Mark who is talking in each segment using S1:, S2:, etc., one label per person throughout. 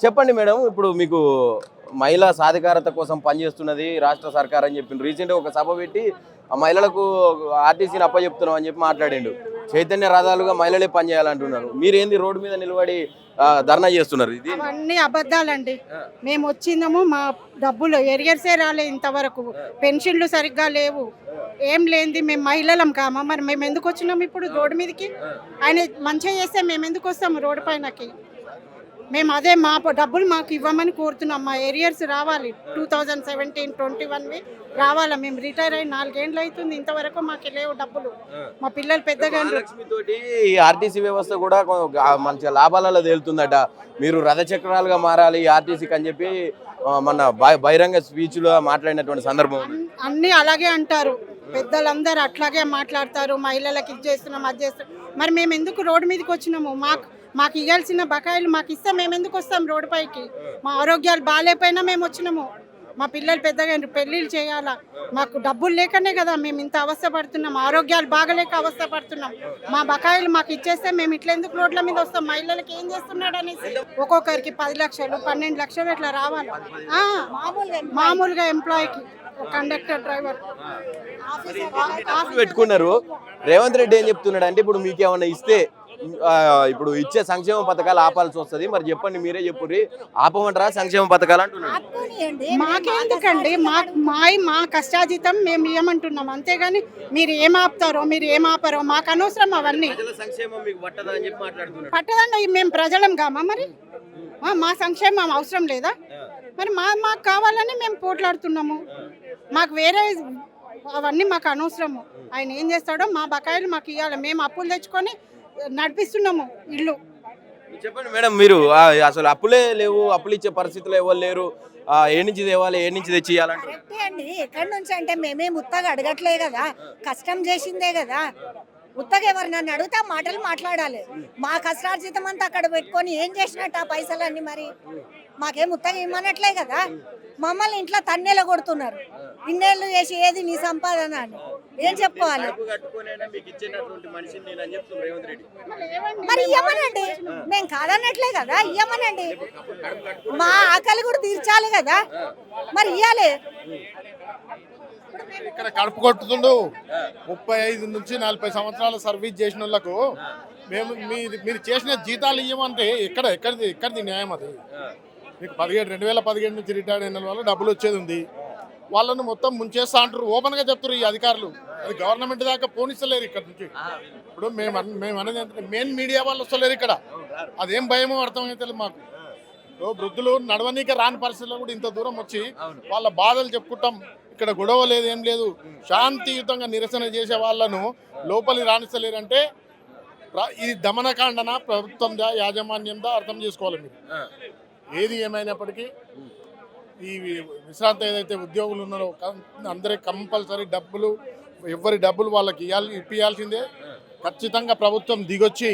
S1: చెప్పండి మేడం, ఇప్పుడు మీకు మహిళా సాధికారత కోసం పనిచేస్తున్నది రాష్ట్ర సర్కార్ అని చెప్పిండు. రీసెంట్గా ఒక సభ పెట్టి ఆ మహిళలకు ఆర్టీసీని అప్పచెప్తున్నాం అని చెప్పి మాట్లాడిండు. చైతన్య రథాలుగా మహిళలే పనిచేయాలంటున్నారు. మీరేంది రోడ్డు మీద నిలబడి ధర్నా చేస్తున్నారు? ఇది
S2: అవన్నీ అబద్ధాలండి. మేము వచ్చిందము, మా డబ్బులు ఎరియర్సే రాలే ఇంతవరకు, పెన్షన్లు సరిగ్గా లేవు, ఏం లేనిది మేము మహిళలం కామా, మరి మేము ఎందుకు వచ్చినాము ఇప్పుడు రోడ్డు మీదకి? ఆయన మంచిగా చేస్తే మేము ఎందుకు వస్తాము రోడ్డు పైనకి? మేము అదే మా డబ్బులు మాకు ఇవ్వమని కోరుతున్నాం. మా ఏరియర్స్ రావాలి, 2017-21 రావాలా. మేము రిటైర్ అయ్యి 4 ఏళ్ళు అవుతుంది, ఇంతవరకు మాకు లేవు డబ్బులు. మా పిల్లలు పెద్దగా
S1: తోటి ఈ ఆర్టీసీ వ్యవస్థ కూడా మంచిగా లాభాలలో తేలుతుందట. మీరు రథచక్రాలుగా మారాలి ఆర్టీసీకి అని చెప్పి మన బహిరంగ స్పీచ్ లో మాట్లాడినటువంటి సందర్భం.
S2: అన్నీ అలాగే అంటారు, పెద్దలందరూ అట్లాగే మాట్లాడతారు. మహిళలకు ఇది చేస్తున్నాం, అది చేస్తున్నాం. మరి మేము ఎందుకు రోడ్డు మీదకి వచ్చినాము? మాకు ఇవ్వాల్సిన బకాయిలు మాకు ఇస్తే మేము ఎందుకు వస్తాం రోడ్డు పైకి? మా ఆరోగ్యాలు బాగాలేకపోయినా మేము వచ్చినాము. మా పిల్లలు పెద్దగా పెళ్ళిళ్ళు చేయాలా, మాకు డబ్బులు లేకనే కదా మేము ఇంత అవస్థ పడుతున్నాం. ఆరోగ్యాలు బాగలేక అవస్థ పడుతున్నాం. మా బకాయిలు మాకు ఇచ్చేస్తే మేము ఇట్లా ఎందుకు రోడ్ల మీద వస్తాం? మహిళలకు ఏం చేస్తున్నాడు అనేసి ఒక్కొక్కరికి 10 లక్షలు 12 లక్షలు ఇట్లా రావాలి. మామూలుగా ఎంప్లాయీకి, కండక్టర్, డ్రైవర్
S1: పెట్టుకున్నారు. రేవంత్ రెడ్డి ఏం చెప్తున్నాడు అంటే, ఇప్పుడు మీకు ఏమన్నా ఇస్తే ఇప్పుడు ఇచ్చే సంక్షేమ పథకాలు ఆపాల్సి వస్తుంది, మరి చెప్పండి, మీరే చెప్పుర్రి, ఆపమంటారా సంక్షేమ పథకాలు అంటున్నారు.
S2: మాకెందుకండి, మా కష్టాజీతం మేము ఇవ్వమంటున్నాం, అంతేగాని మీరు ఏం ఆపుతారో మీరు ఏం ఆపరో మాకు అనవసరం. అవన్నీ పట్టదండి, మేము ప్రజలం కామా మరి? మా సంక్షేమం అవసరం లేదా మరి? మాకు కావాలని మేము పోట్లాడుతున్నాము. మాకు వేరే అవన్నీ మాకు అనవసరము. ఆయన ఏం చేస్తాడో మా బకాయిలు మాకు ఇవ్వాలి. మేము అప్పులు తెచ్చుకొని నడిపిస్తున్నాము ఇల్లు.
S1: చెప్పండి మేడం, మీరు అసలు అప్పులే లేవు, అప్పులు ఇచ్చే పరిస్థితులు ఎవరు లేరు, ఏ నుంచి తేవాలి, ఏ నుంచి తెచ్చి ఇవ్వాలంటే?
S3: కరెక్టే అండి. ఎక్కడి నుంచి అంటే మేమే ముత్తగా అడగట్లే కదా, కష్టం చేసిందే కదా. ఉత్తగా ఎవరు నన్ను అడుగుతా మాటలు మాట్లాడాలి. మా కష్టార్జితం అంతా అక్కడ పెట్టుకొని ఏం చేసినట్టు ఆ పైసలన్నీ? మరి మాకేం ఉత్తగా ఇమ్మనట్లే కదా. మమ్మల్ని ఇంట్లో తన్నెల కొడుతున్నారు. ఇన్నేళ్ళు చేసి ఏది నీ సంపాదన అని ఏం చెప్పుకోవాలి? మరి ఇవ్వమనండి, మేము కాదన్నట్లే కదా, ఇవ్వమనండి. మా ఆకలి కూడా తీర్చాలి కదా, మరి ఇవ్వాలి.
S4: ఇక్కడ కడుపు కొట్టుతుండు 35 నుంచి 40 సంవత్సరాల సర్వీస్ చేసిన వాళ్ళకు మేము మీరు చేసిన జీతాలు ఇవ్వమంటే ఎక్కడిది న్యాయం? అది మీకు 2017 నుంచి రిటైర్డ్ అయిన వాళ్ళు డబ్బులు వచ్చేది ఉంది, వాళ్ళను మొత్తం ముంచేస్తా అంటారు. ఓపెన్గా చెప్తారు ఈ అధికారులు. అది గవర్నమెంట్ దాకా పోనిస్తలేరు ఇక్కడ నుంచి. ఇప్పుడు మేము అనేది మెయిన్ మీడియా వాళ్ళు వస్తలేరు ఇక్కడ. అదేం భయమో అర్థమైతే మాకు. వృద్ధులు నడవనీక రాని పరిస్థితుల్లో కూడా ఇంత దూరం వచ్చి వాళ్ళ బాధలు చెప్పుకుంటాం. ఇక్కడ గొడవ లేదు, ఏం లేదు, శాంతియుతంగా నిరసన చేసే వాళ్ళను లోపలి రాణిస్తలేరంటే ఇది దమనకాండన ప్రభుత్వందా యాజమాన్యందా అర్థం చేసుకోవాలి మీరు. ఏది ఏమైనప్పటికీ ఈ విశ్రాంతి ఏదైతే ఉద్యోగులు ఉన్నారో అందరికి కంపల్సరీ డబ్బులు, ఎవరి డబ్బులు వాళ్ళకి ఇప్పియాల్సిందే. ఖచ్చితంగా ప్రభుత్వం దిగొచ్చి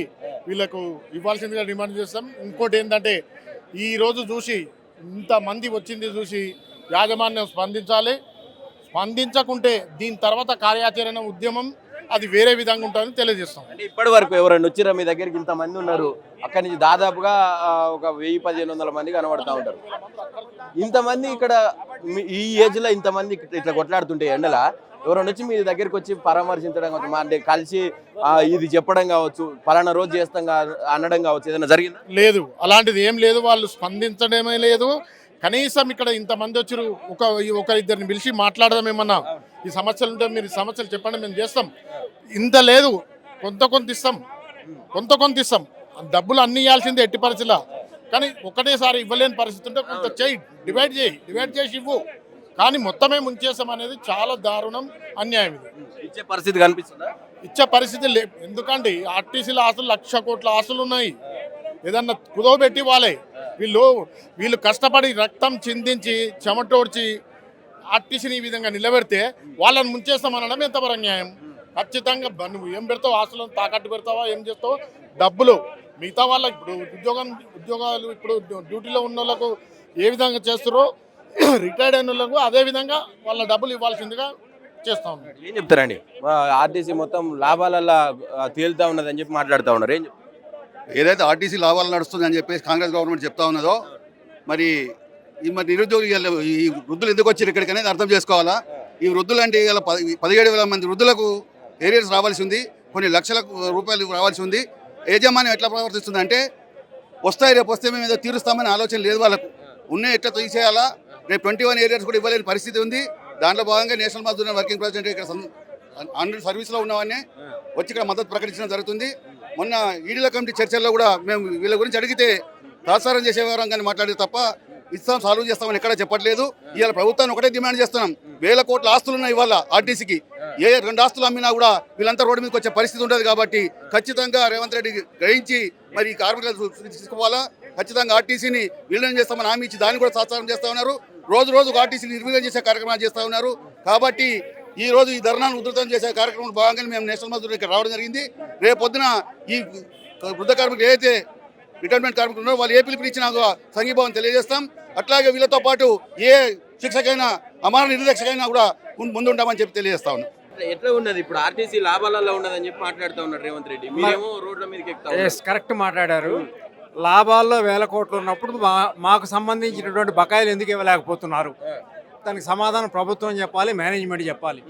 S4: వీళ్ళకు ఇవ్వాల్సిందిగా డిమాండ్ చేస్తాం. ఇంకోటి ఏంటంటే, ఈరోజు చూసి ఇంతమంది వచ్చింది చూసి యాజమాన్యం స్పందించాలి. స్పందించకుంటే దీని తర్వాత కార్యాచరణ ఉద్యమం అది వేరే విధంగా ఉంటుందని తెలియజేస్తాం.
S1: అంటే ఇప్పటి వరకు ఎవరైనా వచ్చిరా మీ దగ్గరికి? ఇంతమంది ఉన్నారు, అక్కడి నుంచి దాదాపుగా ఒక 1000-1500 మంది కనబడుతూ ఉంటారు. ఇంతమంది ఇక్కడ ఈ ఏజ్లో ఇంతమంది ఇట్లా కొట్లాడుతుంటే ఎండల ఎవరైనా వచ్చి మీ దగ్గరికి వచ్చి పరామర్శించడం కావచ్చు, అంటే కలిసి ఇది చెప్పడం కావచ్చు, పలానా రోజు చేస్తాం అనడం కావచ్చు, ఏదైనా జరిగిందా?
S4: లేదు, అలాంటిది ఏం లేదు. వాళ్ళు స్పందించడమే లేదు. కనీసం ఇక్కడ ఇంతమంది వచ్చారు, ఒకరిద్దరిని పిలిచి మాట్లాడదాం, ఏమన్నా ఈ సమస్యలు ఉంటే మీరు సమస్యలు చెప్పండి, మేము చేస్తాం. ఇంత లేదు, కొంత ఇస్తాం. డబ్బులు అన్ని ఇవ్వాల్సిందే ఎట్టి పరిస్థితిలో. కానీ ఒకటేసారి ఇవ్వలేని పరిస్థితి ఉంటే కొంత చేయి, డివైడ్ చేసి ఇవ్వు. కానీ మొత్తమే ముంచేస్తాం అనేది చాలా దారుణం, అన్యాయం. ఇది
S1: ఇచ్చే పరిస్థితి కనిపిస్తుందా?
S4: ఇచ్చే పరిస్థితి లేదు. ఎందుకంటే ఆర్టీసీలో ఆస్తులు 1,00,000 కోట్ల ఆస్తులు ఉన్నాయి. ఏదన్నా కుదవబెట్టి వాళ్ళే వీళ్ళు కష్టపడి రక్తం చిందించి చెమటోడ్చి ఆర్టీసీని ఈ విధంగా నిలబెడితే వాళ్ళని ముంచేస్తామనడం ఎంతవరకు న్యాయం? ఖచ్చితంగా నువ్వు ఏం పెడతావు? ఆస్తులను తాకట్టు పెడతావా? ఏం చేస్తావు? డబ్బులు మిగతా వాళ్ళకి ఇప్పుడు ఉద్యోగాలు ఇప్పుడు డ్యూటీలో ఉన్న వాళ్ళకు ఏ విధంగా చేస్తారో రిటైర్డ్ అయిన వాళ్ళకు అదే విధంగా వాళ్ళ డబ్బులు ఇవ్వాల్సిందిగా చేస్తాం.
S1: ఏం చెప్తారండి? ఆర్టీసీ మొత్తం లాభాలలో తేలుతా ఉన్నదని చెప్పి మాట్లాడుతూ ఉన్నారు. ఏదైతే
S5: ఆర్టీసీ లాభాలు నడుస్తుంది అని చెప్పేసి కాంగ్రెస్ గవర్నమెంట్ చెప్తా ఉన్నదో మరి మరి నిరుద్యోగులు ఈ వృద్ధులు ఎందుకు వచ్చారు ఇక్కడికి అనేది అర్థం చేసుకోవాలా. ఈ వృద్ధులు అంటే ఇలా 17,000 మంది వృద్ధులకు ఏరియర్స్ రావాల్సి ఉంది, కొన్ని లక్షల రూపాయలు రావాల్సి ఉంది. యాజమాన్యం ఎట్లా ప్రవర్తిస్తుంది అంటే వస్తాయి రేపు వస్తే మేము ఏదో తీరుస్తామని ఆలోచన లేదు వాళ్ళకు. ఉన్న ఎట్లా తీసేయాలా, రేపు 21 ఏరియర్స్ కూడా ఇవ్వలేని పరిస్థితి ఉంది. దాంట్లో భాగంగా నేషనల్ మజ్దూర్ వర్కింగ్ ప్రెసిడెంట్ ఇక్కడ సర్వీస్లో ఉన్నవన్నీ వచ్చి ఇక్కడ మద్దతు ప్రకటించడం జరుగుతుంది. మొన్న ఈడీల కమిటీ చర్చల్లో కూడా మేము వీళ్ళ గురించి అడిగితే తాత్సారం చేసే వివరంగానే మాట్లాడేది తప్ప ఇస్తాం సాల్వ్ చేస్తామని ఎక్కడా చెప్పట్లేదు. ఇవాళ ప్రభుత్వాన్ని ఒకటే డిమాండ్ చేస్తున్నాం, 1000 కోట్ల ఆస్తులు ఉన్నాయి ఇవాళ ఆర్టీసీకి. 2 ఆస్తులు అమ్మినా కూడా వీళ్ళంతా రోడ్డు మీదకి వచ్చే పరిస్థితి ఉండదు. కాబట్టి ఖచ్చితంగా రేవంత్ రెడ్డి గ్రహించి మరి ఈ కార్మికులు తీసుకోవాలా. ఖచ్చితంగా ఆర్టీసీని విలీనం చేస్తామని హామీ ఇచ్చి దాన్ని కూడా తాత్సారం చేస్తూ ఉన్నారు. రోజు ఆర్టీసీని నిర్వీర్యం చేసే కార్యక్రమాలు చేస్తూ ఉన్నారు. కాబట్టి ఈ రోజు ఈ ధర్నాను ఉధృతం చేసే కార్యక్రమంలో భాగంగా మేము నేషనల్ మజ్దూర్ ఇక్కడ రావడం జరిగింది. రేపొద్దున ఈ వృద్ధ కార్మికులు ఏదైతే రిటైర్మెంట్ కార్మికులు ఉన్నారో వాళ్ళు ఏ పిలుపునిచ్చినా సంఘీభావం తెలియజేస్తాం. అట్లాగే వీళ్ళతో పాటు ఏ శిక్షకైనా అమర నిర్దేశకైనా కూడా ముందుంటామని చెప్పి తెలియజేస్తా ఉన్నాం.
S1: ఎట్లా ఉన్నది ఇప్పుడు ఆర్టీసీ లాభాలలో ఉన్నదని చెప్పి మాట్లాడుతూ ఉన్నారు రేవంత్ రెడ్డి, మీరేమో రోడ్ల మీదకి ఎక్కుతా.
S6: కరెక్ట్ మాట్లాడారు. లాభాల్లో 1000 కోట్లు ఉన్నప్పుడు మాకు సంబంధించినటువంటి బకాయిలు ఎందుకు ఇవ్వలేకపోతున్నారు? దానికి సమాధానం ప్రభుత్వం చెప్పాలి, మేనేజ్మెంట్ చెప్పాలి.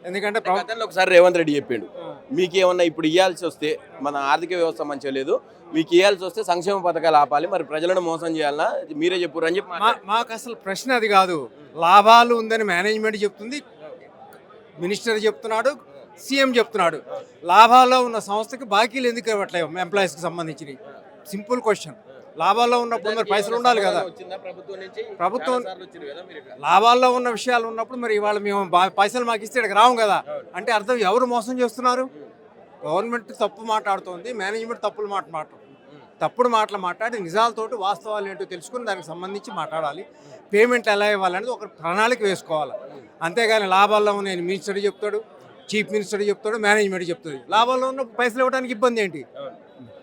S6: ఎందుకంటే
S1: ఒకసారి రేవంత్ రెడ్డి చెప్పిండు, మీకు ఏమన్నా ఇప్పుడు ఇవ్వాల్సి వస్తే మన ఆర్థిక వ్యవస్థ మంచిగా లేదు, మీకు ఇవ్వాల్సి వస్తే సంక్షేమ పథకాలు ఆపాలి, మరి ప్రజలను మోసం చేయాలన్నా మీరే చెప్పారు అని చెప్పి
S6: మాకు అసలు ప్రశ్న అది కాదు. లాభాలు ఉందని మేనేజ్మెంట్ చెప్తుంది, మినిస్టర్ చెప్తున్నాడు, సీఎం చెప్తున్నాడు. లాభాల్లో ఉన్న సంస్థకి బాకీలు ఎందుకు ఇవ్వట్లేవు ఎంప్లాయీస్కి సంబంధించినవి? Simple question. లాభాల్లో ఉన్నప్పుడు మరి పైసలు ఉండాలి కదా. ప్రభుత్వం లాభాల్లో ఉన్న విషయాలు ఉన్నప్పుడు మరి ఇవాళ మేము పైసలు మాకు ఇస్తే ఇక్కడికి రాము కదా. అంటే అర్థం ఎవరు మోసం చేస్తున్నారు? గవర్నమెంట్ తప్పు మాట్లాడుతోంది, మేనేజ్మెంట్ తప్పుడు మాటలు మాట్లాడి నిజాలతోటి వాస్తవాలు ఏంటో తెలుసుకుని దానికి సంబంధించి మాట్లాడాలి. పేమెంట్ ఎలా ఇవ్వాలనేది ఒక ప్రణాళిక వేసుకోవాలి. అంతేగాని లాభాల్లో ఉన్న మినిస్టర్ చెప్తాడు, చీఫ్ మినిస్టర్ చెప్తాడు, మేనేజ్మెంట్ చెప్తుంది. లాభాల్లో ఉన్న పైసలు ఇవ్వడానికి ఇబ్బంది ఏంటి?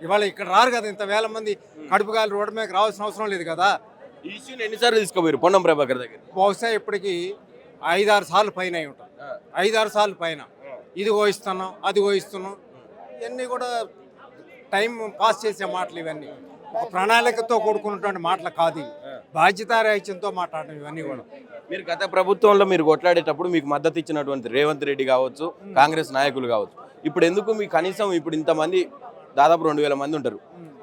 S6: ఇవాళ ఇక్కడ రారు కదా, ఇంత 1000 మంది కడుపుగాలు రోడ్డు మీద రావాల్సిన అవసరం లేదు కదా.
S1: ఈ ఇష్యూని ఎన్నిసార్లు తీసుకోపోయారు పొన్నం ప్రభాకర్ దగ్గర?
S6: బహుశా ఇప్పటికి 5-6 సార్లు పైన అయి ఉంటాం. 5-6 సార్లు పైన. ఇదిగో ఇస్తున్నాం, అదిగో ఇస్తున్నాం, ఇవన్నీ కూడా టైం పాస్ చేసే మాటలు. ఇవన్నీ ఒక ప్రణాళికతో కూడుకున్నటువంటి మాటలు కాదు, బాధ్యతారాహిత్యంతో మాట్లాడడం ఇవన్నీ కూడా.
S1: మీరు గత ప్రభుత్వంలో మీరు కొట్లాడేటప్పుడు మీకు మద్దతు ఇచ్చినటువంటి రేవంత్ రెడ్డి కావచ్చు, కాంగ్రెస్ నాయకులు కావచ్చు, ఇప్పుడు ఎందుకు మీకు కనీసం ఇప్పుడు ఇంతమంది దాదాపు 2000 మంది ఉంటారు,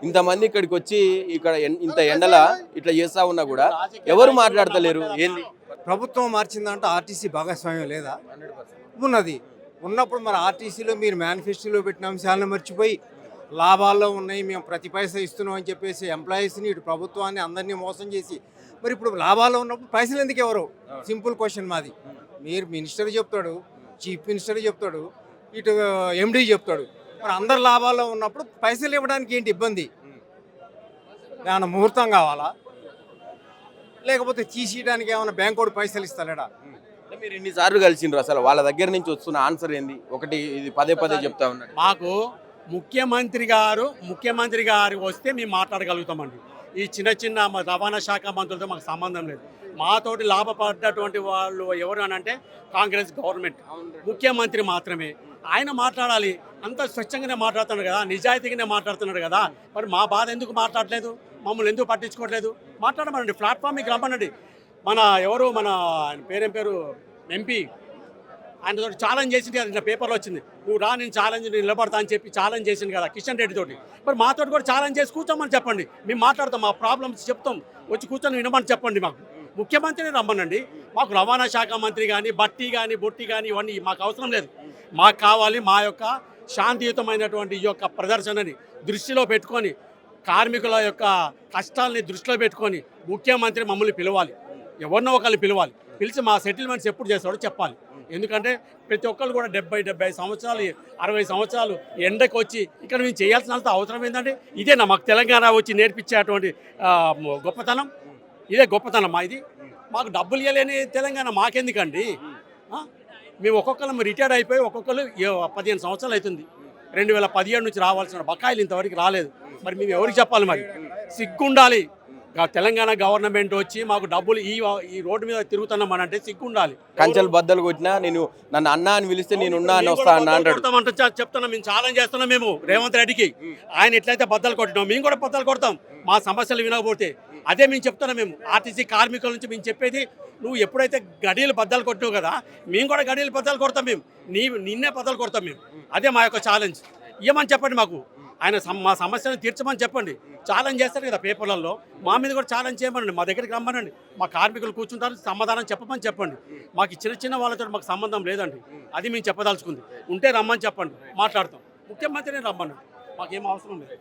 S1: ఇంతమంది ఇక్కడికి వచ్చి ఇక్కడ ఇంత ఎండల ఇట్లా చేస్తా ఉన్నా కూడా ఎవరు మాట్లాడతలేరు? ఏంది
S6: ప్రభుత్వం మార్చిందంటే ఆర్టీసీ భాగస్వామ్యం లేదా? ఉన్నది. ఉన్నప్పుడు మరి ఆర్టీసీలో మీరు మేనిఫెస్టోలో పెట్టిన అంశాలను మర్చిపోయి లాభాల్లో ఉన్నాయి, మేము ప్రతి పైసా ఇస్తున్నాం అని చెప్పేసి ఎంప్లాయీస్ని, ఇటు ప్రభుత్వాన్ని, అందరినీ మోసం చేసి మరి ఇప్పుడు లాభాల్లో ఉన్నప్పుడు పైసలు ఎందుకు ఎవరు? సింపుల్ క్వశ్చన్ మాది. మీరు మినిస్టర్ చెప్తాడు, చీఫ్ మినిస్టర్ చెప్తాడు, ఇటు ఎండీ చెప్తాడు. మరి అందరు లాభాల్లో ఉన్నప్పుడు పైసలు ఇవ్వడానికి ఏంటి ఇబ్బంది? ఏమైనా ముహూర్తం కావాలా? లేకపోతే తీసేయడానికి ఏమైనా బ్యాంకు పైసలు ఇస్తాడా?
S1: మీరు ఇన్నిసార్లు కలిసిండ్రు, అసలు వాళ్ళ దగ్గర నుంచి వస్తున్న ఆన్సర్ ఏంది? ఒకటి ఇది పదే చెప్తా ఉన్నాడు,
S7: మాకు ముఖ్యమంత్రి గారు వస్తే మేము మాట్లాడగలుగుతామండి. ఈ చిన్న రవాణా శాఖ మంత్రులతో మాకు సంబంధం లేదు. మాతోటి లాభపడ్డటువంటి వాళ్ళు ఎవరు అని అంటే కాంగ్రెస్ గవర్నమెంట్, ముఖ్యమంత్రి మాత్రమే. ఆయన మాట్లాడాలి. అంత స్వచ్ఛంగానే మాట్లాడుతున్నాడు కదా, నిజాయితీగానే మాట్లాడుతున్నాడు కదా. మరి మా బాధ ఎందుకు మాట్లాడలేదు? మమ్మల్ని ఎందుకు పట్టించుకోవట్లేదు? మాట్లాడమనండి, ప్లాట్ఫామ్కి రమ్మనండి. మన ఆయన పేరు ఎంపీ, ఆయనతో ఛాలెంజ్ చేసింది కదా, పేపర్లో వచ్చింది, నువ్వు రా నేను నిలబడతా అని చెప్పి ఛాలెంజ్ చేసింది కదా కిషన్ రెడ్డి తోటి. మరి మాతో కూడా ఛాలెంజ్ చేసి కూర్చోమని చెప్పండి, మేము మాట్లాడతాం, మా ప్రాబ్లమ్స్ చెప్తాం, వచ్చి కూర్చొని వినమని చెప్పండి. మాకు ముఖ్యమంత్రిని రమ్మనండి. మాకు రవాణా శాఖ మంత్రి కానీ బొట్టి కానీ ఇవన్నీ మాకు అవసరం లేదు. మాకు కావాలి మా యొక్క శాంతియుతమైనటువంటి ఈ యొక్క ప్రదర్శనని దృష్టిలో పెట్టుకొని, కార్మికుల యొక్క కష్టాలని దృష్టిలో పెట్టుకొని ముఖ్యమంత్రి మమ్మల్ని పిలవాలి, ఎవరినో ఒకరిని పిలిచి మా సెటిల్మెంట్స్ ఎప్పుడు చేస్తాడో చెప్పాలి. ఎందుకంటే ప్రతి ఒక్కరు కూడా 70 సంవత్సరాలు 60 సంవత్సరాలు ఎండకు వచ్చి ఇక్కడ మేము చేయాల్సినంత అవసరం ఏంటంటే ఇదేనా మాకు తెలంగాణ వచ్చి నేర్పించేటువంటి గొప్పతనం? ఇదే గొప్పతనం ఇది. మాకు డబ్బులు ఇవ్వలేని తెలంగాణ మాకెందుకండి? మేము ఒక్కొక్కరు రిటైర్డ్ అయిపోయి ఒక్కొక్కరు 15 సంవత్సరాలు అవుతుంది. 2017 నుంచి రావాల్సిన బకాయిలు ఇంతవరకు రాలేదు. మరి మేము ఎవరికి చెప్పాలి? మరి సిగ్గుండాలి. తెలంగాణ గవర్నమెంట్ వచ్చి మాకు డబ్బులు ఈ రోడ్డు మీద తిరుగుతున్నామని అంటే సిగ్గుండాలి.
S1: కంచెలు బద్దలు కొట్టినా నేను నన్ను అన్నా అని పిలిస్తే నేను ఉన్నా అని వస్తా అన్నా అంటాడు.
S7: చెప్తున్నాం, మేము ఛాలెంజ్ చేస్తున్నాం మేము రేవంత్ రెడ్డికి. ఆయన ఎట్లయితే బద్దలు కొట్టినాం మేము కూడా బద్దలు కొడతాం. మా సమస్యలు వినకపోతే అదే మేము చెప్తున్నాం. మేము ఆర్టీసీ కార్మికుల నుంచి మేము చెప్పేది, నువ్వు ఎప్పుడైతే గడియలు బద్దలు కొట్టావు కదా, మేము కూడా గడియలు బద్దలు కొడతాం. మేము నిన్నే బద్దలు కొడతాం మేము. అదే మా యొక్క ఛాలెంజ్. ఇవ్వమని చెప్పండి మాకు, ఆయన మా సమస్యను తీర్చమని చెప్పండి. ఛాలెంజ్ చేస్తారు కదా పేపర్లలో, మా మీద కూడా ఛాలెంజ్ చేయమనండి, మా దగ్గరికి రమ్మనండి. మా కార్మికులు కూర్చుంటారు, సమాధానం చెప్పమని చెప్పండి. మాకు చిన్న వాళ్ళతో మాకు సంబంధం లేదండి. అది మేము చెప్పదలుచుకుంది. ఉంటే రమ్మని చెప్పండి, మాట్లాడతాం. ముఖ్యమంత్రిని రమ్మనండి, మాకేం అవసరం లేదు.